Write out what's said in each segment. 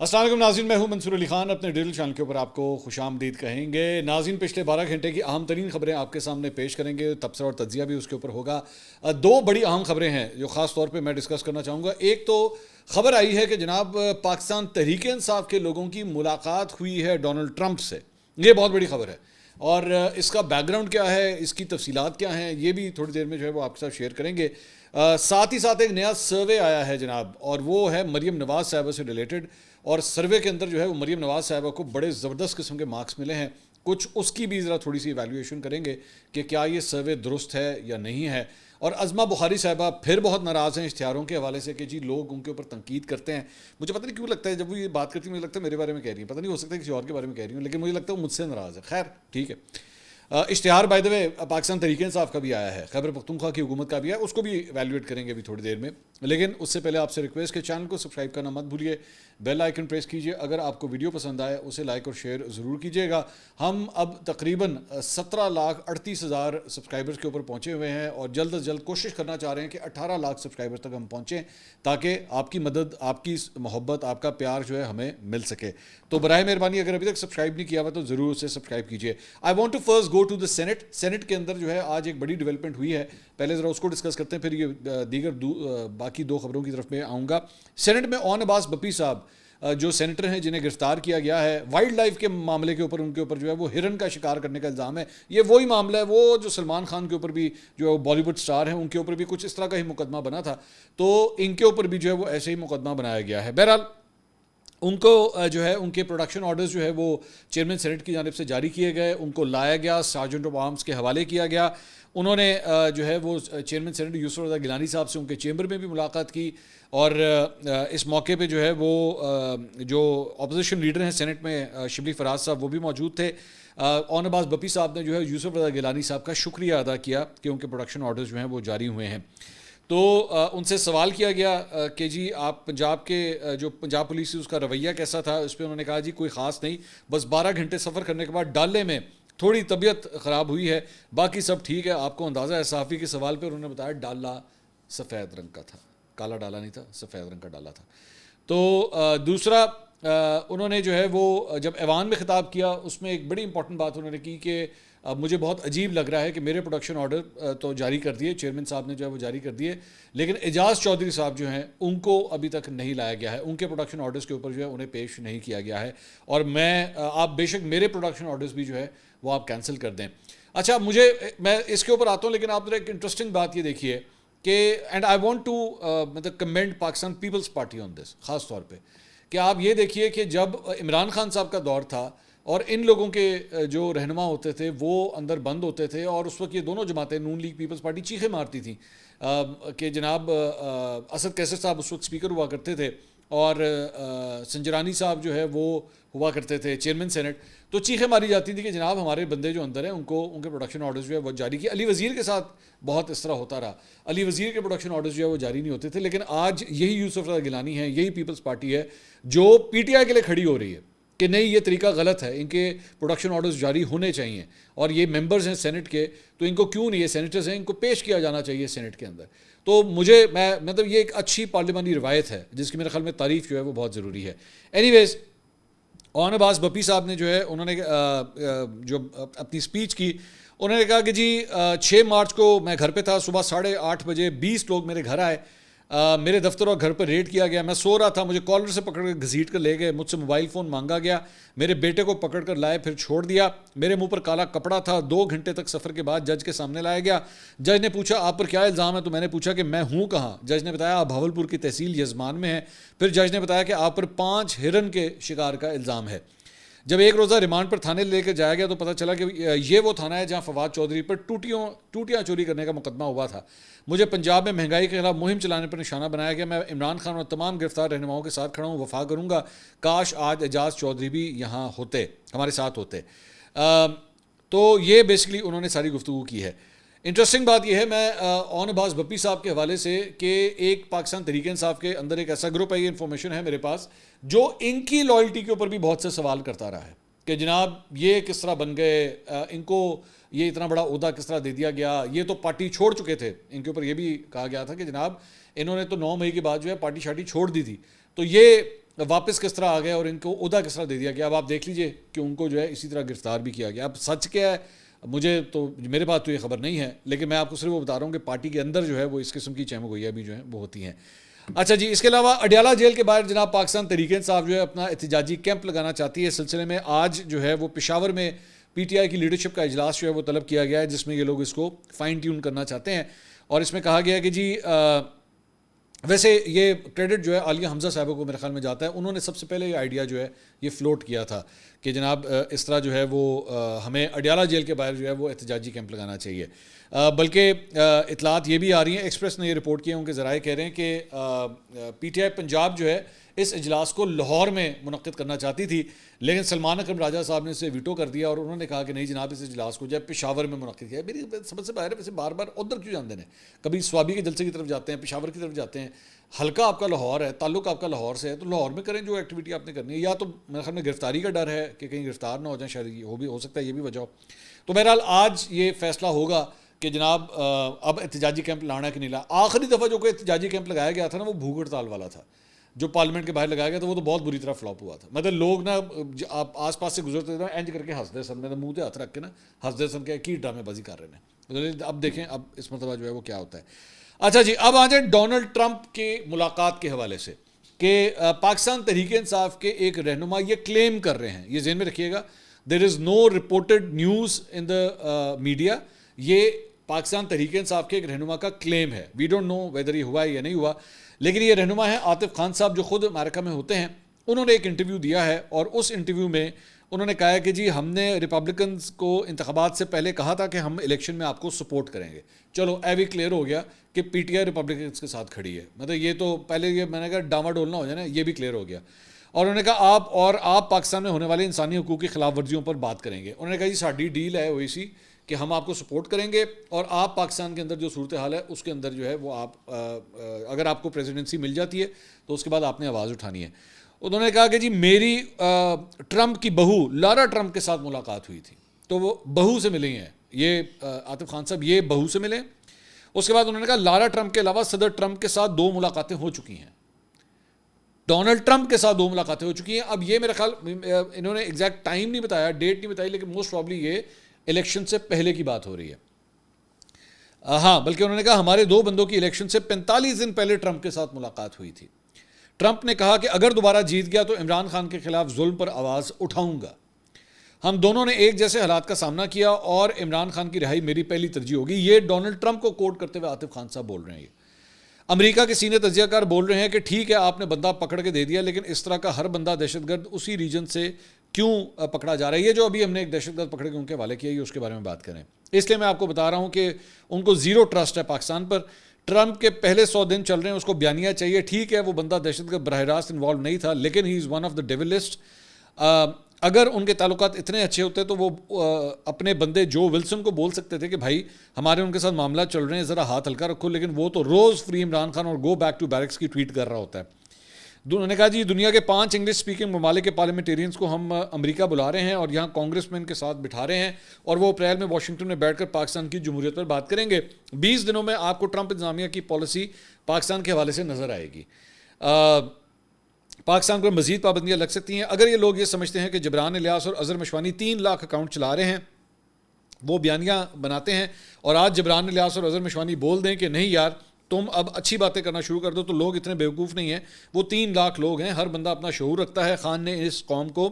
السلام علیکم ناظرین، میں ہوں منصور علی خان. اپنے ڈیل چینل کے اوپر آپ کو خوش آمدید کہیں گے. ناظرین، پچھلے 12 گھنٹے کی اہم ترین خبریں آپ کے سامنے پیش کریں گے. تبصرہ اور تجزیہ بھی اس کے اوپر ہوگا. دو بڑی اہم خبریں ہیں جو خاص طور پہ میں ڈسکس کرنا چاہوں گا. ایک تو خبر آئی ہے کہ جناب پاکستان تحریک انصاف کے لوگوں کی ملاقات ہوئی ہے ڈونلڈ ٹرمپ سے. یہ بہت بڑی خبر ہے اور اس کا بیک گراؤنڈ کیا ہے، اس کی تفصیلات کیا ہیں، یہ بھی تھوڑی دیر میں جو ہے وہ آپ کے ساتھ شیئر کریں گے. ساتھ ہی ساتھ ایک نیا سروے آیا ہے جناب، اور وہ ہے مریم نواز صاحبہ سے ریلیٹڈ. اور سروے کے اندر جو ہے وہ مریم نواز صاحبہ کو بڑے زبردست قسم کے مارکس ملے ہیں. کچھ اس کی بھی ذرا تھوڑی سی ایویلیویشن کریں گے کہ کیا یہ سروے درست ہے یا نہیں ہے. اور عظمہ بخاری صاحبہ پھر بہت ناراض ہیں اشتہاروں کے حوالے سے کہ جی لوگ ان کے اوپر تنقید کرتے ہیں. مجھے پتہ نہیں کیوں لگتا ہے جب وہ یہ بات کرتی ہے مجھے لگتا ہے میرے بارے میں کہہ رہی ہیں، پتہ نہیں، ہو سکتا ہے کسی اور کے بارے میں کہہ رہی ہوں، لیکن مجھے لگتا ہے وہ مجھ سے ناراض ہے. خیر ٹھیک ہے. اشتہار بائی دا وے پاکستان تحریک انصاف کا بھی آیا ہے، خیبر پختونخوا کی حکومت کا بھی ہے، اس کو بھی ایویلیویٹ کریں گے ابھی تھوڑی دیر میں. لیکن اس سے پہلے آپ سے ریکویسٹ کہ چینل کو سبسکرائب کرنا مت بھولیے، بیل آئیکن پریس کیجیے. اگر آپ کو ویڈیو پسند آئے اسے لائک اور شیئر ضرور کیجیے گا. ہم اب تقریباً 17,38,000 سبسکرائبرز کے اوپر پہنچے ہوئے ہیں اور جلد از جلد کوشش کرنا چاہ رہے ہیں کہ 18 لاکھ سبسکرائبر تک ہم پہنچیں تاکہ آپ کی مدد، آپ کی محبت، آپ کا پیار جو ہے ہمیں مل سکے. تو براہ مہربانی اگر ابھی تک سبسکرائب نہیں کیا ہوا تو ضرور اسے سبسکرائب کیجیے. I want to first go to the Senate کے اندر جو ہے آج ایک بڑی ڈیولپمنٹ ہوئی ہے. پہلے ذرا اس کو ڈسکس کرتے ہیں، پھر یہ دیگر باقی دو خبروں کی طرف میں آؤں گا. سینٹ میں اون عباس بپی صاحب جو سینیٹر ہیں جنہیں گرفتار کیا گیا ہے وائلڈ لائف کے معاملے کے اوپر، ان کے اوپر جو ہے وہ ہرن کا شکار کرنے کا الزام ہے. یہ وہی معاملہ ہے وہ جو سلمان خان کے اوپر بھی، جو بالی ووڈ سٹار ہیں، ان کے اوپر بھی کچھ اس طرح کا ہی مقدمہ بنا تھا. تو ان کے اوپر بھی جو ہے وہ ایسے ہی مقدمہ بنایا گیا ہے. بہرحال ان کو جو ہے ان کے پروڈکشن آرڈرز جو ہے وہ چیئرمین سینٹ کی جانب سے جاری کیے گئے، ان کو لایا گیا، سارجنٹ آف آرمز کے حوالے کیا گیا. انہوں نے جو ہے وہ چیئرمین سینٹ یوسف رضا گیلانی صاحب سے ان کے چیمبر میں بھی ملاقات کی. اور اس موقع پہ جو ہے وہ جو اپوزیشن لیڈر ہیں سینٹ میں شبلی فراز صاحب وہ بھی موجود تھے. اون عباس بپی صاحب نے جو ہے یوسف رضا گیلانی صاحب کا شکریہ ادا کیا کہ ان کے پروڈکشن آرڈرز جو ہیں وہ جاری ہوئے ہیں. تو ان سے سوال کیا گیا کہ جی آپ پنجاب کے جو پنجاب پولیس اس کا رویہ کیسا تھا. اس پہ انہوں نے کہا جی کوئی خاص نہیں، بس 12 گھنٹے سفر کرنے کے بعد ڈالے میں تھوڑی طبیعت خراب ہوئی ہے، باقی سب ٹھیک ہے. آپ کو اندازہ ہے صحافی کے سوال پہ انہوں نے بتایا ڈالا سفید رنگ کا تھا، کالا ڈالا نہیں تھا، سفید رنگ کا ڈالا تھا. تو دوسرا انہوں نے جو ہے وہ جب ایوان میں خطاب کیا اس میں ایک بڑی امپورٹنٹ بات انہوں نے کی کہ مجھے بہت عجیب لگ رہا ہے کہ میرے پروڈکشن آرڈر تو جاری کر دیے، چیئرمین صاحب نے جو ہے وہ جاری کر دیے، لیکن اعجاز چودھری صاحب جو ہیں ان کو ابھی تک نہیں لایا گیا ہے، ان کے پروڈکشن آرڈرز کے اوپر جو ہے انہیں پیش نہیں کیا گیا ہے. اور آپ بے شک میرے پروڈکشن آرڈرز بھی جو ہے وہ آپ کینسل کر دیں. اچھا میں اس کے اوپر آتا ہوں، لیکن آپ ذرا ایک انٹرسٹنگ بات یہ دیکھیے کہ اینڈ آئی وانٹ ٹو مطلب commend Pakistan Peoples Party on this, خاص طور پہ کہ آپ یہ دیکھیے کہ جب عمران خان صاحب کا دور تھا اور ان لوگوں کے جو رہنما ہوتے تھے وہ اندر بند ہوتے تھے، اور اس وقت یہ دونوں جماعتیں نون لیگ پیپلز پارٹی چیخیں مارتی تھیں کہ جناب اسد کیسر صاحب اس وقت اسپیکر ہوا کرتے تھے اور سنجرانی صاحب جو ہے وہ ہوا کرتے تھے چیئرمین سینٹ. تو چیخیں ماری جاتی تھی کہ جناب ہمارے بندے جو اندر ہیں ان کو ان کے پروڈکشن آرڈرز جو ہے وہ جاری کیے. علی وزیر کے ساتھ بہت اس طرح ہوتا رہا، علی وزیر کے پروڈکشن آرڈرز جو ہے وہ جاری نہیں ہوتے تھے. لیکن آج یہی یوسف رضا گیلانی ہیں، یہی پیپلز پارٹی ہے جو پی ٹی آئی کے لیے کھڑی ہو رہی ہے کہ نہیں یہ طریقہ غلط ہے، ان کے پروڈکشن آرڈرز جاری ہونے چاہیے، اور یہ ممبرز ہیں سینٹ کے تو ان کو کیوں نہیں، یہ سینیٹرز ہیں، ان کو پیش کیا جانا چاہیے سینٹ کے اندر. تو میں مطلب یہ ایک اچھی پارلیمانی روایت ہے جس کی میرے خیال میں تعریف جو ہے وہ بہت ضروری ہے. اینی ویز اون عباس بپی صاحب نے جو ہے انہوں نے جو اپنی اسپیچ کی، انہوں نے کہا کہ جی 6 مارچ کو میں گھر پہ تھا، صبح 8:30 بجے 20 لوگ میرے گھر آئے، میرے دفتر اور گھر پر ریڈ کیا گیا. میں سو رہا تھا، مجھے کالر سے پکڑ کر گھسیٹ کر لے گئے، مجھ سے موبائل فون مانگا گیا، میرے بیٹے کو پکڑ کر لائے پھر چھوڑ دیا، میرے منہ پر کالا کپڑا تھا. 2 گھنٹے تک سفر کے بعد جج کے سامنے لایا گیا. جج نے پوچھا آپ پر کیا الزام ہے، تو میں نے پوچھا کہ میں ہوں کہاں. جج نے بتایا آپ بھاولپور کی تحصیل یزمان میں ہیں. پھر جج نے بتایا کہ آپ پر 5 ہرن کے شکار کا الزام ہے. جب ایک روزہ ریمانڈ پر تھانے لے کے جایا گیا تو پتہ چلا کہ یہ وہ تھانہ ہے جہاں فواد چودھری پر ٹوٹیاں چوری کرنے کا مقدمہ ہوا تھا. مجھے پنجاب میں مہنگائی کے خلاف مہم چلانے پر نشانہ بنایا گیا. میں عمران خان اور تمام گرفتار رہنماؤں کے ساتھ کھڑا ہوں، وفا کروں گا. کاش آج اعجاز چودھری بھی یہاں ہوتے، ہمارے ساتھ ہوتے. تو یہ بیسکلی انہوں نے ساری گفتگو کی ہے. انٹرسٹنگ بات یہ ہے، میں اون عباس بپی صاحب کے حوالے سے کہ ایک پاکستان تحریک انصاف کے اندر ایک ایسا گروپ ہے، یہ انفارمیشن ہے میرے پاس، جو ان کی لائلٹی کے اوپر بھی بہت سے سوال کرتا رہا ہے کہ جناب یہ کس طرح بن گئے، ان کو یہ اتنا بڑا عہدہ کس طرح دے دیا گیا، یہ تو پارٹی چھوڑ چکے تھے. ان کے اوپر یہ بھی کہا گیا تھا کہ جناب انہوں نے تو 9 مئی کے بعد جو ہے پارٹی شارٹی چھوڑ دی تھی. تو یہ واپس کس طرح آ گئے اور ان کو عہدہ کس طرح دے دیا گیا. اب آپ دیکھ لیجئے کہ ان کو جو ہے اسی طرح گرفتار بھی کیا گیا. اب سچ کیا ہے مجھے تو میرے پاس تو یہ خبر نہیں ہے, لیکن میں آپ کو صرف وہ بتا رہا ہوں کہ پارٹی کے اندر جو ہے وہ اس قسم کی چہم گوئیاں بھی جو ہیں وہ ہوتی ہیں. اچھا جی, اس کے علاوہ اڈیالہ جیل کے باہر جناب پاکستان تحریک انصاف جو ہے اپنا احتجاجی کیمپ لگانا چاہتی ہے. اس سلسلے میں آج جو ہے وہ پشاور میں پی ٹی آئی کی لیڈرشپ کا اجلاس جو ہے وہ طلب کیا گیا ہے, جس میں یہ لوگ اس کو فائن ٹیون کرنا چاہتے ہیں. اور اس میں کہا گیا کہ جی ویسے یہ کریڈٹ جو ہے عالیہ حمزہ صاحبہ کو میرے خیال میں جاتا ہے. انہوں نے سب سے پہلے یہ آئیڈیا جو ہے یہ فلوٹ کیا تھا کہ جناب اس طرح جو ہے وہ ہمیں اڈیالہ جیل کے باہر جو ہے وہ احتجاجی کیمپ لگانا چاہیے. بلکہ اطلاعات یہ بھی آ رہی ہیں, ایکسپریس نے یہ رپورٹ کیا, ان کے ذرائع کہہ رہے ہیں کہ پی ٹی آئی پنجاب جو ہے اس اجلاس کو لاہور میں منعقد کرنا چاہتی تھی, لیکن سلمان اکرم راجہ صاحب نے اسے ویٹو کر دیا اور انہوں نے کہا کہ نہیں جناب اس اجلاس کو جو ہے پشاور میں منعقد کیا. میری سمجھ سے باہر ہے, ویسے بار بار ادھر کیوں جان دینے, کبھی سوابی کے جلسے کی طرف جاتے ہیں, پشاور کی طرف جاتے ہیں, حلقہ آپ کا لاہور ہے, تعلق آپ کا لاہور سے ہے, تو لاہور میں کریں جو ایکٹیویٹی آپ نے کرنی ہے. یا تو میرے خیال میں گرفتاری کا ڈر ہے کہ کہیں گرفتار نہ ہو جائیں, شاید وہ بھی ہو سکتا ہے, یہ بھی وجہ ہو. تو بہرحال آج یہ فیصلہ ہوگا کہ جناب اب احتجاجی کیمپ لانا کہ نہیں لانا. آخری دفعہ جو کوئی احتجاجی کیمپ لگایا گیا تھا نا وہ بھوک ہڑتال والا تھا, جو پارلیمنٹ کے باہر لگایا گیا تھا, وہ تو بہت بری طرح فلاپ ہوا تھا. مطلب لوگ نا آپ آس پاس سے گزرتے تھے اینج کر کے ہنستے سن, میں منہ پہ ہاتھ رکھ کے نا ہنستے سن کے کی ڈرامے بازی کر رہے ہیں. اب دیکھیں اب اس مرتبہ جو ہے وہ کیا ہوتا ہے. اچھا جی, اب آ جائیں ڈونلڈ ٹرمپ کی ملاقات کے حوالے سے کہ پاکستان تحریک انصاف کے ایک رہنما یہ کلیم کر رہے ہیں, یہ ذہن میں رکھیے گا, there is no reported news in the media, یہ پاکستان تحریک انصاف کے ایک رہنما کا کلیم ہے. وی ڈونٹ نو ویدر یہ ہوا ہے یا نہیں ہوا, لیکن یہ رہنما ہے عاطف خان صاحب جو خود امریکہ میں ہوتے ہیں. انہوں نے ایک انٹرویو دیا ہے اور اس انٹرویو میں انہوں نے کہا ہے کہ جی ہم نے ریپبلکنز کو انتخابات سے پہلے کہا تھا کہ ہم الیکشن میں آپ کو سپورٹ کریں گے. چلو اے بھی کلیئر ہو گیا کہ پی ٹی آئی ریپبلکنز کے ساتھ کھڑی ہے, مطلب یہ تو پہلے یہ میں نے کہا ڈاما ڈولنا ہو جائے نا, یہ بھی کلیئر ہو گیا. اور انہوں نے کہا آپ پاکستان میں ہونے والے انسانی حقوق کی خلاف ورزیوں پر بات کریں گے. انہوں نے کہا جی ساڈی ڈیل ہے اوئی سی کہ ہم آپ کو سپورٹ کریں گے اور آپ پاکستان کے اندر جو صورتحال ہے اس کے اندر جو ہے وہ آپ اگر آپ کو پریزیڈنسی مل جاتی ہے تو اس کے بعد آپ نے آواز اٹھانی ہے. انہوں نے کہا کہ جی میری ٹرمپ کی بہو لارا ٹرمپ کے ساتھ ملاقات ہوئی تھی, تو وہ بہو سے ملے ہیں, یہ عاطف خان صاحب یہ بہو سے ملے. اس کے بعد انہوں نے کہا لارا ٹرمپ کے علاوہ صدر ٹرمپ کے ساتھ 2 ملاقاتیں ہو چکی ہیں, ڈونلڈ ٹرمپ کے ساتھ 2 ملاقاتیں ہو چکی ہیں. اب یہ میرا خیال انہوں نے ایگزیکٹ ٹائم نہیں بتایا, ڈیٹ نہیں بتائی, لیکن موسٹ پرابلی یہ الیکشن سے پہلے کی بات ہو رہی ہے. ہاں بلکہ انہوں نے کہا ہمارے 2 بندوں کی الیکشن سے 45 دن پہلے ٹرمپ کے ساتھ ملاقات ہوئی تھی. ٹرمپ نے کہا کہ اگر دوبارہ جیت گیا تو عمران خان کے خلاف ظلم پر آواز اٹھاؤں گا. ہم دونوں نے ایک جیسے حالات کا سامنا کیا اور عمران خان کی رہائی میری پہلی ترجیح ہوگی. یہ ڈونلڈ ٹرمپ کو کوٹ کرتے ہوئے عاطف خان صاحب بول رہے ہیں. یہ امریکہ کے سینئر تجزیہ کار بول رہے ہیں کہ ٹھیک ہے آپ نے بندہ پکڑ کے دے دیا, لیکن اس طرح کا ہر بندہ دہشت گرد اسی ریجن سے کیوں پکڑا جا رہا ہے. یہ جو ابھی ہم نے ایک دہشت گرد پکڑ کے ان کے حوالے کیا, یہ اس کے بارے میں بات کریں. اس لیے میں آپ کو بتا رہا ہوں کہ ان کو زیرو ٹرسٹ ہے پاکستان پر. ٹرمپ کے پہلے 100 دن چل رہے ہیں, اس کو بیانیہ چاہیے. ٹھیک ہے وہ بندہ دہشت گرد براہ راست انوالو نہیں تھا, لیکن he is one of the devil list. اگر ان کے تعلقات اتنے اچھے ہوتے تو وہ اپنے بندے جو ولسن کو بول سکتے تھے کہ بھائی ہمارے ان کے ساتھ معاملہ چل رہے ہیں, ذرا ہاتھ ہلکا رکھو, لیکن وہ تو روز فری عمران خان اور گو بیک ٹو بیرکس کی ٹویٹ کر رہا ہوتا ہے. انہوں نے کہا جی دنیا کے 5 انگلش اسپیکنگ ممالک کے پارلیمنٹیرینز کو ہم امریکہ بلا رہے ہیں اور یہاں کانگریس مین کے ساتھ بٹھا رہے ہیں, اور وہ اپریل میں واشنگٹن میں بیٹھ کر پاکستان کی جمہوریت پر بات کریں گے. 20 دنوں میں آپ کو ٹرمپ انتظامیہ کی پالیسی پاکستان کے حوالے سے نظر آئے گی. پاکستان پر مزید پابندیاں لگ سکتی ہیں. اگر یہ لوگ یہ سمجھتے ہیں کہ جبران الیاس اور اظہر مشوانی 3 لاکھ اکاؤنٹ چلا رہے ہیں, وہ بیانیہ بناتے ہیں, اور آج جبران الیاس اور اظہر مشوانی بول دیں کہ نہیں یار تم اب اچھی باتیں کرنا شروع کر دو, تو لوگ اتنے بیوقوف نہیں ہیں. وہ 3 لاکھ لوگ ہیں, ہر بندہ اپنا شعور رکھتا ہے. خان نے اس قوم کو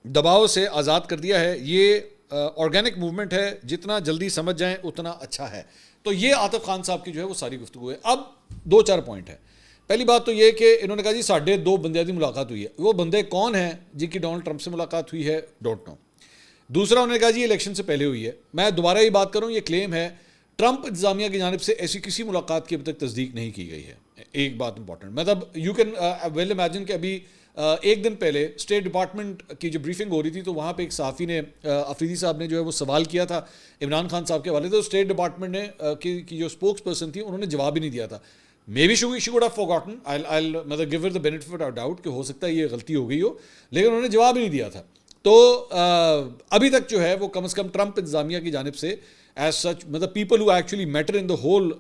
دباؤ سے آزاد کر دیا ہے. یہ آرگینک موومنٹ ہے, جتنا جلدی سمجھ جائیں اتنا اچھا ہے. تو یہ عاطف خان صاحب کی جو ہے وہ ساری گفتگو ہے. اب 2-4 پوائنٹ ہے. پہلی بات تو یہ کہ انہوں نے کہا جی 2.5 بندیاں کی ملاقات ہوئی ہے. وہ بندے کون ہیں جن کی ڈونلڈ ٹرمپ سے ملاقات ہوئی ہے, ڈونٹ نو. دوسرا انہوں نے کہا جی الیکشن سے پہلے ہوئی ہے. میں دوبارہ یہ بات کروں, یہ کلیم ہے ٹرمپ انتظامیہ کی جانب سے ایسی کسی ملاقات کی اب تک تصدیق نہیں کی گئی ہے. ایک بات امپورٹنٹ, مطلب یو کین ویل امیجن کہ ابھی 1 دن پہلے اسٹیٹ ڈپارٹمنٹ کی جو بریفنگ ہو رہی تھی تو وہاں پہ ایک صحافی نے, افریدی صاحب نے جو ہے وہ سوال کیا تھا عمران خان صاحب کے حوالے سے. اسٹیٹ ڈپارٹمنٹ نے کی جو اسپوکس پرسن تھی انہوں نے جواب ہی نہیں دیا تھا. May be she would have forgotten, مطلب give her the benefit of doubt کہ ہو سکتا ہے یہ غلطی ہو گئی ہو, لیکن انہوں نے جواب ہی نہیں دیا تھا. تو ابھی تک جو ہے وہ کم از کم ٹرمپ انتظامیہ کی جانب سے ایز سچ مطلب people who actually matter in the whole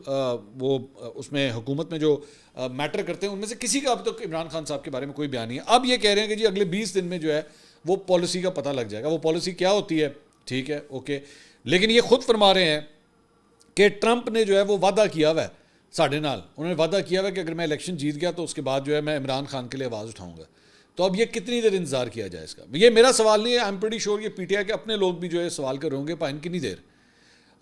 وہ اس میں حکومت میں جو میٹر کرتے ہیں ان میں سے کسی کا اب تک عمران خان صاحب کے بارے میں کوئی بیان نہیں ہے. اب یہ کہہ رہے ہیں کہ جی اگلے 20 دن میں جو ہے وہ پالیسی کا پتہ لگ جائے گا. وہ پالیسی کیا ہوتی ہے ٹھیک ہے اوکے, لیکن یہ خود فرما رہے ہیں کہ ٹرمپ نے جو ہے وہ وعدہ کیا ہوا ہے ساڑھے نال, انہوں نے وعدہ کیا ہوا ہے کہ اگر میں الیکشن جیت گیا تو اس کے بعد جو ہے میں عمران خان کے لیے آواز اٹھاؤں گا. تو اب یہ کتنی دیر انتظار کیا جائے اس کا, یہ میرا سوال نہیں ہے, آئی ایم پریٹی شیور یہ پی ٹی آئی کے اپنے لوگ بھی جو ہے سوال کر رہے ہوں گے پائن کتنی دیر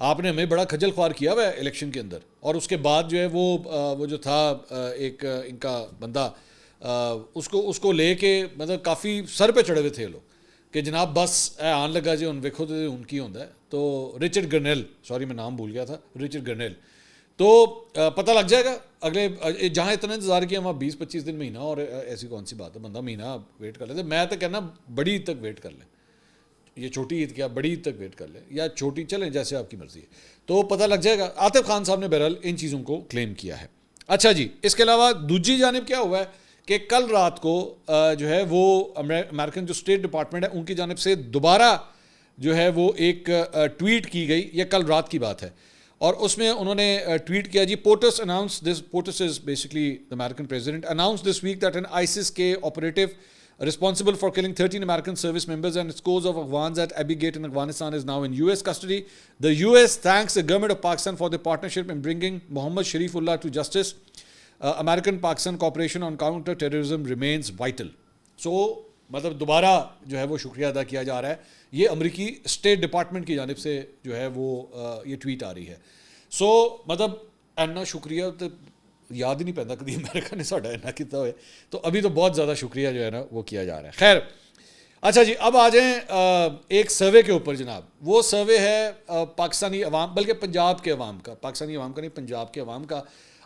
آپ نے ہمیں بڑا کھجل خوار کیا ہوا ہے الیکشن کے اندر, اور اس کے بعد جو ہے وہ جو تھا ایک ان کا بندہ اس کو لے کے مطلب کافی سر پہ چڑھے ہوئے تھے لوگ کہ جناب بس آن لگا جی ان ویکھو تو ان کی ہوتا ہے. تو رچرڈ گرنیل, سوری میں نام بھول گیا تھا, رچرڈ گرنیل. تو پتہ لگ جائے گا اگلے جہاں اتنا انتظار کیا وہاں 20-25 دن مہینہ, اور ایسی کون سی بات ہے, بندہ مہینہ ویٹ کر لیتے. میں تو کہنا بڑی عید تک ویٹ کر لیں, یہ چھوٹی عید کیا بڑی عید تک ویٹ کر لیں, یا چھوٹی چلیں جیسے آپ کی مرضی ہے, تو پتہ لگ جائے گا. عاطف خان صاحب نے بہرحال ان چیزوں کو کلیم کیا ہے. اچھا جی, اس کے علاوہ دوسری جانب کیا ہوا ہے کہ کل رات کو جو ہے وہ امریکن جو اسٹیٹ ڈپارٹمنٹ ہے ان کی جانب سے دوبارہ جو ہے وہ ایک ٹویٹ کی گئی, یہ کل رات کی بات ہے, اور اس میں انہوں نے ٹویٹ کیا جی POTUS announced this, POTUS is basically the American president, announced this week that an ISIS-K operative responsible for killing 13 American service members and scores of Afghans at Abbey Gate in Afghanistan is now in US custody. The US thanks the government of Pakistan for the partnership in bringing Muhammad Sharifullah to justice. American-Pakistan cooperation on counter-terrorism remains vital. So مطلب دوبارہ جو ہے وہ شکریہ ادا کیا جا رہا ہے, یہ امریکی اسٹیٹ ڈپارٹمنٹ کی جانب سے جو ہے وہ یہ ٹویٹ آ رہی ہے. سو مطلب اینا شکریہ تو یاد ہی نہیں پہنتا کبھی امریکہ نے ساڈا اینا کیتا ہوئے, تو ابھی تو بہت زیادہ شکریہ جو ہے نا وہ کیا جا رہا ہے. خیر اچھا جی, اب آ جائیں ایک سروے کے اوپر جناب. وہ سروے ہے پاکستانی عوام, بلکہ پنجاب کے عوام کا, پاکستانی عوام کا نہیں پنجاب کے عوام کا,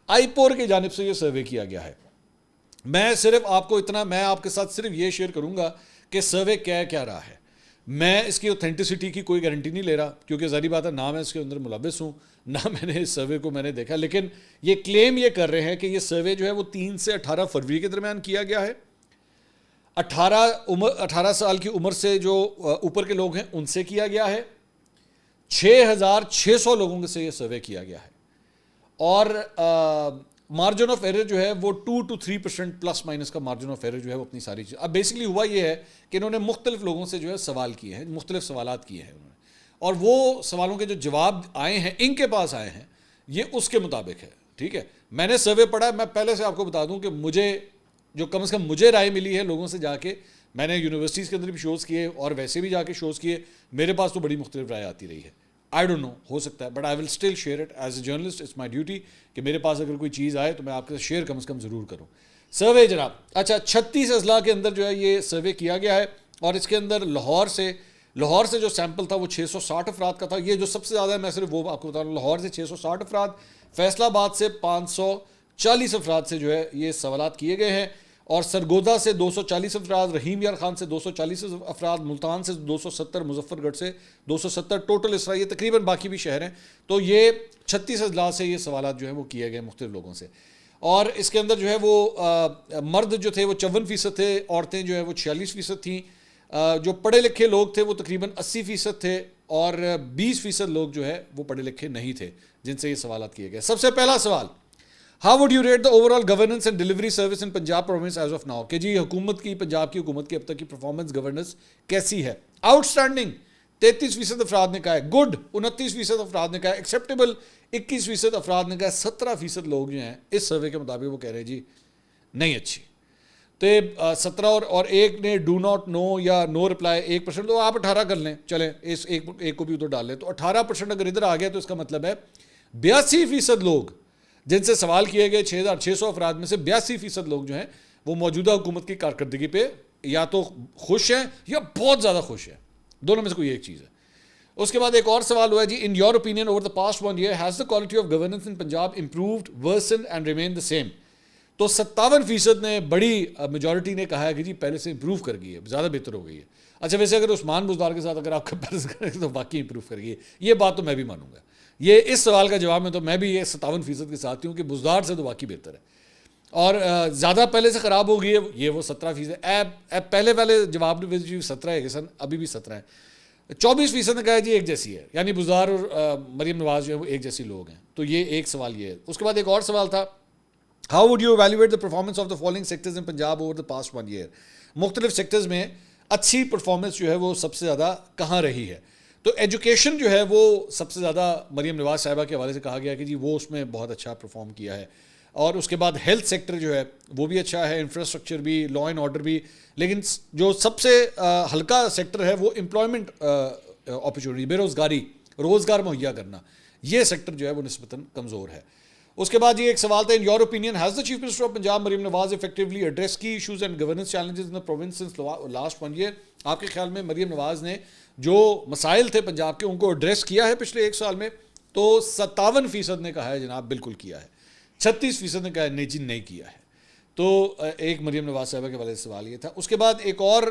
آئی پور کی جانب سے یہ سروے کیا گیا ہے. میں صرف آپ کو اتنا, میں آپ کے ساتھ صرف یہ شیئر کروں گا کہ سروے کیا رہا ہے. میں اس کی اوتھینٹسٹی کی کوئی گارنٹی نہیں لے رہا, کیونکہ ظاہری بات ہے نہ میں اس کے اندر ملوث ہوں, نہ میں نے اس سروے کو میں نے دیکھا, لیکن یہ کلیم یہ کر رہے ہیں کہ یہ سروے جو ہے وہ 3 سے 18 فروری کے درمیان کیا گیا ہے. 18 سال کی عمر سے جو اوپر کے لوگ ہیں ان سے کیا گیا ہے. 6600 لوگوں سے یہ سروے کیا گیا ہے, اور مارجن آف ایرر جو ہے وہ 2 to 3% پلس مائنس کا مارجن آف ایرر جو ہے وہ اپنی ساری چیز. اب بیسکلی ہوا یہ ہے کہ انہوں نے مختلف لوگوں سے جو ہے سوال کیے ہیں, مختلف سوالات کیے ہیں انہوں نے, اور وہ سوالوں کے جو جواب آئے ہیں ان کے پاس آئے ہیں یہ اس کے مطابق ہے. ٹھیک ہے, میں نے سروے پڑھا, میں پہلے سے آپ کو بتا دوں کہ مجھے جو کم از کم مجھے رائے ملی ہے لوگوں سے جا کے, میں نے یونیورسٹیز کے اندر بھی شوز کیے اور ویسے بھی جا کے شوز کیے, میرے پاس تو بڑی مختلف رائے آتی رہی ہے. آئی ڈونٹ نو, ہو سکتا ہے, but I will still share it as a journalist. It's my duty کہ میرے پاس اگر کوئی چیز آئے تو میں آپ کے ساتھ شیئر کم از کم ضرور کروں. سروے جناب, اچھا 36 اضلاع کے اندر جو ہے یہ سروے کیا گیا ہے, اور اس کے اندر لاہور سے جو سیمپل تھا وہ 660 افراد کا تھا. یہ جو سب سے زیادہ ہے میں صرف وہ آپ کو بتا رہا ہوں, لاہور سے 660 افراد, فیصل آباد سے 540 افراد سے جو ہے یہ سوالات کیے گئے ہیں, اور سرگودا سے 240 افراد, رحیم یار خان سے 240 افراد, ملتان سے 270, مظفر گڑھ سے 270, ٹوٹل اس طرح یہ تقریباً باقی بھی شہر ہیں. تو یہ 36 اضلاع سے یہ سوالات جو ہیں وہ کیے گئے مختلف لوگوں سے, اور اس کے اندر جو ہے وہ مرد جو تھے وہ 54% تھے, عورتیں جو ہے وہ 46% تھیں, جو پڑھے لکھے لوگ تھے وہ تقریباً 80% تھے, اور 20% لوگ جو ہے وہ پڑھے لکھے نہیں تھے جن سے یہ سوالات کیے گئے. سب سے پہلا سوال, how would you rate the over all governance and delivery service in Punjab province as of now, کہ جی حکومت کی, پنجاب کی حکومت کی اب تک کی پرفارمنس گورننس کیسی ہے. آؤٹ اسٹینڈنگ 33% افراد نے کہا ہے, گڈ 29% افراد نے کہا ہے, ایکسیپٹیبل 21% افراد نے کہا ہے, 17% لوگ جو ہیں اس سروے کے مطابق وہ کہہ رہے ہیں جی نہیں اچھی. تو 17 اور ایک نے ڈو ناٹ نو یا نو رپلائی 1%, تو آپ 18 کر لیں, چلیں اس ایک کو بھی ادھر ڈال لیں, تو 18% اگر ادھر آ گیا تو اس کا مطلب ہے 82% لوگ جن سے سوال کیے گئے 6600 افراد میں سے 82% لوگ جو ہیں وہ موجودہ حکومت کی کارکردگی پہ یا تو خوش ہیں یا بہت زیادہ خوش ہیں, دونوں میں سے کوئی ایک چیز ہے. اس کے بعد ایک اور سوال ہوا ہے جی, in your opinion over the past 1 year has the quality of governance in Punjab improved, worsen and remain the same. تو 57% نے, بڑی میجورٹی نے کہا ہے کہ جی پہلے سے امپروو کر گئی ہے, زیادہ بہتر ہو گئی ہے. اچھا ویسے اگر عثمان بزدار کے ساتھ اگر آپ کمپیریزن کریں تو واقعی امپروو کر گئی ہے, یہ بات تو میں بھی مانوں گا. یہ اس سوال کا جواب میں تو میں بھی یہ 57% کے ساتھ ہوں کہ بزدار سے تو واقعی بہتر ہے, اور زیادہ پہلے سے خراب ہو گئی ہے یہ وہ 17%. پہلے جواب میں 17 ہے سن, ابھی بھی 17 ہے. 24% نے کہا جی ایک جیسی ہے, یعنی بزدار اور مریم نواز جو ہے وہ ایک جیسی لوگ ہیں. تو یہ ایک سوال یہ ہے. اس کے بعد ایک اور سوال تھا, how would you evaluate the performance of the following sectors in Punjab over the past 1 year. مختلف سیکٹرز میں اچھی پرفارمنس جو ہے وہ سب سے زیادہ کہاں رہی ہے. تو ایجوکیشن جو ہے وہ سب سے زیادہ مریم نواز صاحبہ کے حوالے سے کہا گیا کہ جی وہ اس میں بہت اچھا پرفارم کیا ہے. اور اس کے بعد ہیلتھ سیکٹر جو ہے وہ بھی اچھا ہے, انفراسٹرکچر بھی, لا اینڈ آرڈر بھی. لیکن جو سب سے ہلکا سیکٹر ہے وہ امپلائمنٹ اپرچونیٹی, بے روزگاری, روزگار مہیا کرنا, یہ سیکٹر جو ہے وہ نسبتاً کمزور ہے. اس کے بعد یہ ایک سوال تھا, in your opinion has the chief minister of Punjab Maryam Nawaz effectively address key issues and governance challenges in the province since last 1 year. آپ کے خیال میں مریم نواز نے جو مسائل تھے پنجاب کے ان کو ایڈریس کیا ہے پچھلے 1 سال میں؟ تو 57% نے کہا ہے جناب بالکل کیا ہے, 36% نے کہا ہے نہیں جی نہیں کیا ہے. تو ایک مریم نواز صاحبہ کے والے سے سوال یہ تھا. اس کے بعد ایک اور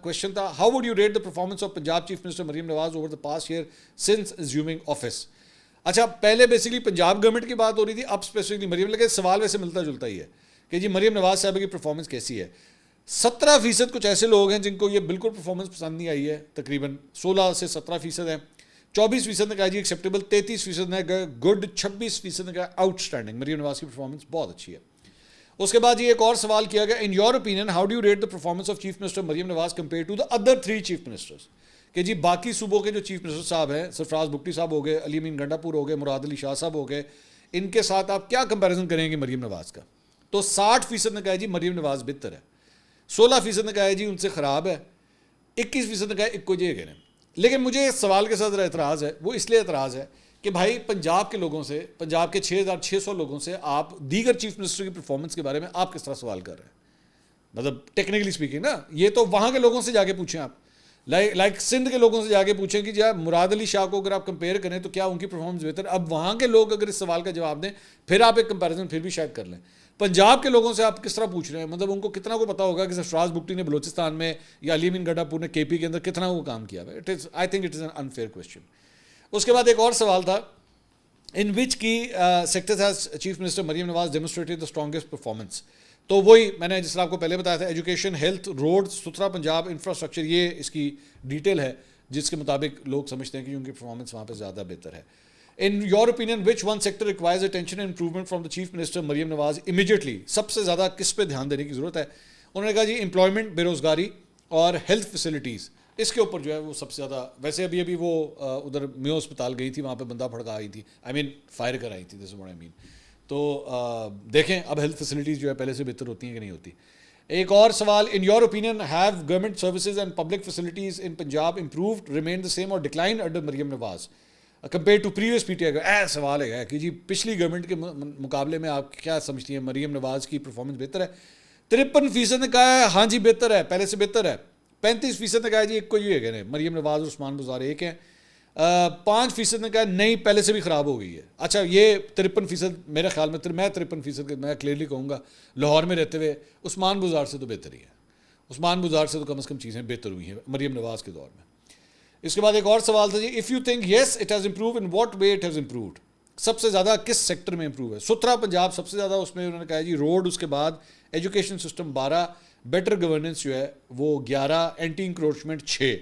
کوشچن تھا, how would you rate the performance of Punjab chief minister Maryam Nawaz over the past year since assuming office. اچھا, پہلے بیسکلی پنجاب گورنمنٹ کی بات ہو رہی تھی, اب اسپیسیفکلی مریم, لیکن سوال ویسے ملتا جلتا ہی ہے کہ جی مریم نواز صاحبہ کی پرفارمنس کیسی ہے. 17% کچھ ایسے لوگ ہیں جن کو یہ بالکل پرفارمنس پسند نہیں آئی ہے, تقریباً 16 سے 17% ہیں. 24% نے کہا جی ایکسیپٹیبل, 33% نے کہا گڈ, 26% نے کہا آؤٹ اسٹینڈنگ, مریم نواز کی پرفارمنس بہت اچھی ہے. اس کے بعد یہ ایک اور سوال کیا گیا, in your opinion how do you rate the performance of chief minister Maryam Nawaz compare to the other 3 chief ministers. کہ جی باقی صوبوں کے جو چیف منسٹر صاحب ہیں, سرفراز بگٹی صاحب ہو گئے, علی امین گنڈا پور ہو گئے, مراد علی شاہ صاحب ہو گئے, ان کے ساتھ آپ کیا کمپیریزن کریں گے مریم نواز کا. تو 60% نے کہا جی مریم نواز بہتر ہے, 16% نے کہا ہے جی ان سے خراب ہے, 21% نے کہا ایک کو جی گئے. لیکن مجھے اس سوال کے ساتھ اعتراض ہے, وہ اس لیے اعتراض ہے کہ بھائی پنجاب کے لوگوں سے, پنجاب کے 6600 لوگوں سے آپ دیگر چیف منسٹر کی پرفارمنس کے بارے میں آپ کس طرح سوال کر رہے ہیں؟ مطلب ٹیکنیکلی اسپیکنگ نا, یہ تو وہاں کے لوگوں سے جا کے پوچھیں آپ, لائک سندھ کے لوگوں سے جا کے پوچھیں کہ جی مراد علی شاہ کو اگر آپ کمپیئر کریں تو کیا ان کی پرفارمنس بہتر ہے. اب وہاں کے لوگ اگر اس سوال کا جواب دیں پھر آپ ایک کمپیریزن پھر بھی شاید کر لیں. پنجاب کے لوگوں سے آپ کس طرح پوچھ رہے ہیں, مطلب ان کو کتنا کو پتا ہوگا کہ سرفراز بگٹی نے بلوچستان میں یا علی امین گنڈا پور نے کے پی کے اندر کتنا وہ کام کیا ہے. I think it is an unfair question. اس کے بعد ایک اور سوال تھا, in which key sectors has chief minister Maryam Nawaz demonstrated the strongest performance. تو وہی میں نے جس طرح آپ کو پہلے بتایا تھا, ایجوکیشن, ہیلتھ, روڈ, ستھرا پنجاب, انفراسٹرکچر, یہ اس کی ڈیٹیل ہے جس کے مطابق لوگ سمجھتے ہیں کہ ان کی پرفارمنس وہاں پہ زیادہ بہتر ہے. In your opinion which one sector requires attention and improvement from the chief minister Maryam Nawaz immediately, سب سے زیادہ کس پہ دھیان دینے کی ضرورت ہے؟ انہوں نے کہا جی امپلائمنٹ, بے روزگاری اور ہیلتھ فیسلٹیز, اس کے اوپر جو ہے وہ سب سے زیادہ. ویسے ابھی وہ ادھر میو اسپتال گئی تھی, وہاں پہ بندہ پھڑکا آئی تھی, فائر کر آئی تھی, تو دیکھیں اب ہیلتھ فیسلٹیز جو ہے پہلے سے بہتر ہوتی ہیں کہ نہیں ہوتی. ایک اور سوال, in your opinion have government services and public facilities in Punjab improved, remain the same or decline under Maryam Nawaz compare to previous P T I. ایسا سوال ہے کہ جی پچھلی گورنمنٹ کے مقابلے میں آپ کیا سمجھتی ہیں مریم نواز کی پرفارمنس بہتر ہے؟ 53% نے کہا ہے ہاں جی بہتر ہے, پہلے سے بہتر ہے. 35% نے کہا جی ایک کو یہ ہے مریم نواز اور عثمان بزدار ایک ہیں. 5% نے کہا نہیں پہلے سے بھی خراب ہو گئی ہے. اچھا یہ 53% میرے خیال میں, میں 53% میں کلیئرلی کہوں گا لاہور میں رہتے ہوئے عثمان بزدار سے تو بہتر ہی ہے. عثمان بزدار سے تو کم از کم چیزیں بہتر ہوئی ہیں مریم نواز کے دور میں. اس کے بعد ایک اور سوال تھا جی, if you think yes it has improve in what way it has improved, سب سے زیادہ کس سیکٹر میں امپروو ہے؟ ستھرا پنجاب سب سے زیادہ, اس میں انہوں نے کہا جی روڈ, اس کے بعد ایجوکیشن سسٹم 12, بیٹر گورننس جو ہے وہ 11, اینٹی انکروچمنٹ 6.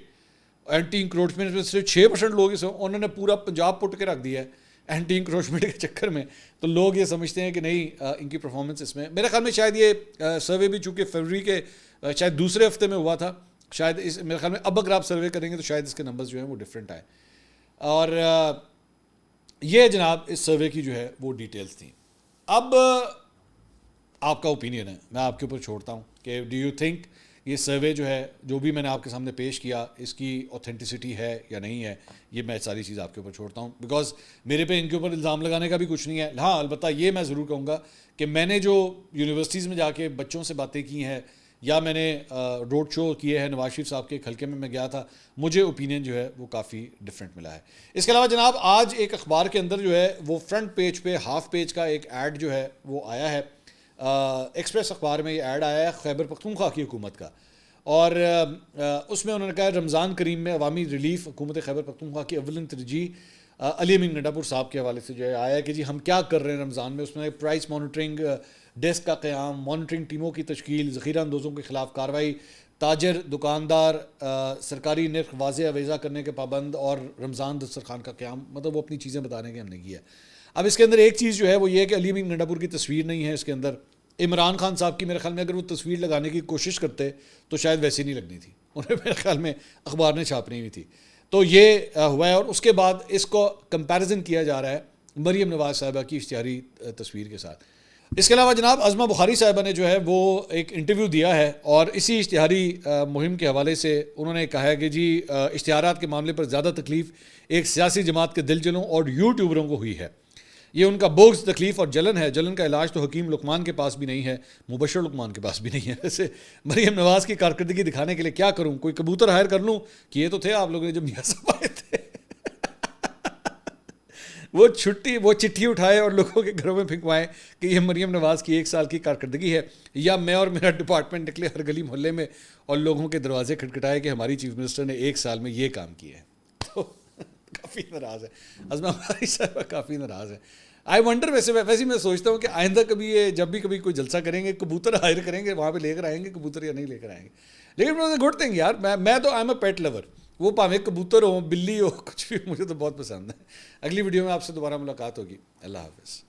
اینٹی انکروچمنٹ میں صرف 6% لوگ اس انہوں نے پورا پنجاب پٹ کے رکھ دیا ہے اینٹی انکروچمنٹ کے چکر میں. تو لوگ یہ سمجھتے ہیں کہ نہیں ان کی پرفارمنس اس میں, میرے خیال میں شاید یہ سروے بھی چونکہ فروری کے شاید دوسرے ہفتے میں ہوا تھا, شاید اس میرے خیال میں اب اگر آپ سروے کریں گے تو شاید اس کے نمبرز جو ہیں وہ ڈفرینٹ آئے. اور یہ جناب اس سروے کی جو ہے وہ ڈیٹیلز تھیں. اب آپ کا اوپینین ہے, میں آپ کے اوپر چھوڑتا ہوں کہ ڈو یو تھنک یہ سروے جو ہے جو بھی میں نے آپ کے سامنے پیش کیا اس کی اوتھینٹسٹی ہے یا نہیں ہے, یہ میں ساری چیز آپ کے اوپر چھوڑتا ہوں, بیکاز میرے پہ ان کے اوپر الزام لگانے کا بھی کچھ نہیں ہے. ہاں البتہ یہ میں ضرور کہوں گا کہ میں نے جو یونیورسٹیز میں جا کے بچوں سے باتیں کی ہیں یا میں نے روڈ شو کیے ہیں, نواز شریف صاحب کے ایک حلقے میں گیا تھا, مجھے اوپینین جو ہے وہ کافی ڈفرینٹ ملا ہے. اس کے علاوہ جناب آج ایک اخبار کے اندر جو ہے وہ فرنٹ پیج پہ ہاف پیج کا ایک ایڈ جو ہے وہ آیا ہے, ایکسپریس اخبار میں یہ ایڈ آیا ہے خیبر پختونخوا کی حکومت کا, اور اس میں انہوں نے کہا رمضان کریم میں عوامی ریلیف حکومت خیبر پختونخوا کی اولین ترجیح علی امین گنڈا پور صاحب کے حوالے سے جو ہے آیا ہے کہ جی ہم کیا کر رہے ہیں رمضان میں. اس میں پرائس مانیٹرنگ ڈیسک کا قیام, مانیٹرنگ ٹیموں کی تشکیل, ذخیرہ اندوزوں کے خلاف کارروائی, تاجر دکاندار سرکاری نرخ واضح اویزا کرنے کے پابند اور رمضان دسترخوان کا قیام، مطلب وہ اپنی چیزیں بتانے کے ہم نے کیا. اب اس کے اندر ایک چیز جو ہے وہ یہ ہے کہ علی امین گنڈا پور کی تصویر نہیں ہے اس کے اندر. عمران خان صاحب کی میرے خیال میں اگر وہ تصویر لگانے کی کوشش کرتے تو شاید ویسی نہیں لگنی تھی، انہیں میرے خیال میں اخبار نے چھاپنی ہوئی تھی. تو یہ ہوا ہے. اور اس کے بعد اس کو کمپیریزن کیا جا رہا ہے مریم نواز صاحبہ کی اشتہاری تصویر کے ساتھ. اس کے علاوہ جناب عظمہ بخاری صاحبہ نے جو ہے وہ ایک انٹرویو دیا ہے اور اسی اشتہاری مہم کے حوالے سے انہوں نے کہا ہے کہ جی اشتہارات کے معاملے پر زیادہ تکلیف ایک سیاسی جماعت کے دل جنوں اور یوٹیوبروں کو ہوئی ہے. یہ ان کا بغض، تکلیف اور جلن ہے. جلن کا علاج تو حکیم لقمان کے پاس بھی نہیں ہے، مبشر لقمان کے پاس بھی نہیں ہے. ویسے مریم نواز کی کارکردگی دکھانے کے لیے کیا کروں، کوئی کبوتر ہائر کر لوں کہ یہ تو تھے آپ لوگوں نے جب میاں صاحب آئے تھے وہ چٹھی اٹھائے اور لوگوں کے گھروں میں پھینکوائے کہ یہ مریم نواز کی 1 سال کی کارکردگی ہے، یا میں اور میرا ڈپارٹمنٹ نکلے ہر گلی محلے میں اور لوگوں کے دروازے کھٹکھٹائے کہ ہماری چیف منسٹر نے 1 سال میں یہ کام کیے ہیں. تو کافی ناراض ہے عظمہ بخاری صاحبہ، کافی ناراض ہے. آئی ونڈر ویسے میں سوچتا ہوں کہ آئندہ کبھی یہ جب بھی کبھی کوئی جلسہ کریں گے کبوتر ہائر کریں گے، وہاں پہ لے کر آئیں گے کبوتر یا نہیں لے کر آئیں گے. لیکن گڈ تھنگ یار، میں تو I am a pet lower, وہ پاویں کبوتر ہو بلی ہو کچھ بھی، مجھے تو بہت پسند ہے. اگلی ویڈیو میں آپ سے دوبارہ ملاقات ہوگی. اللہ حافظ.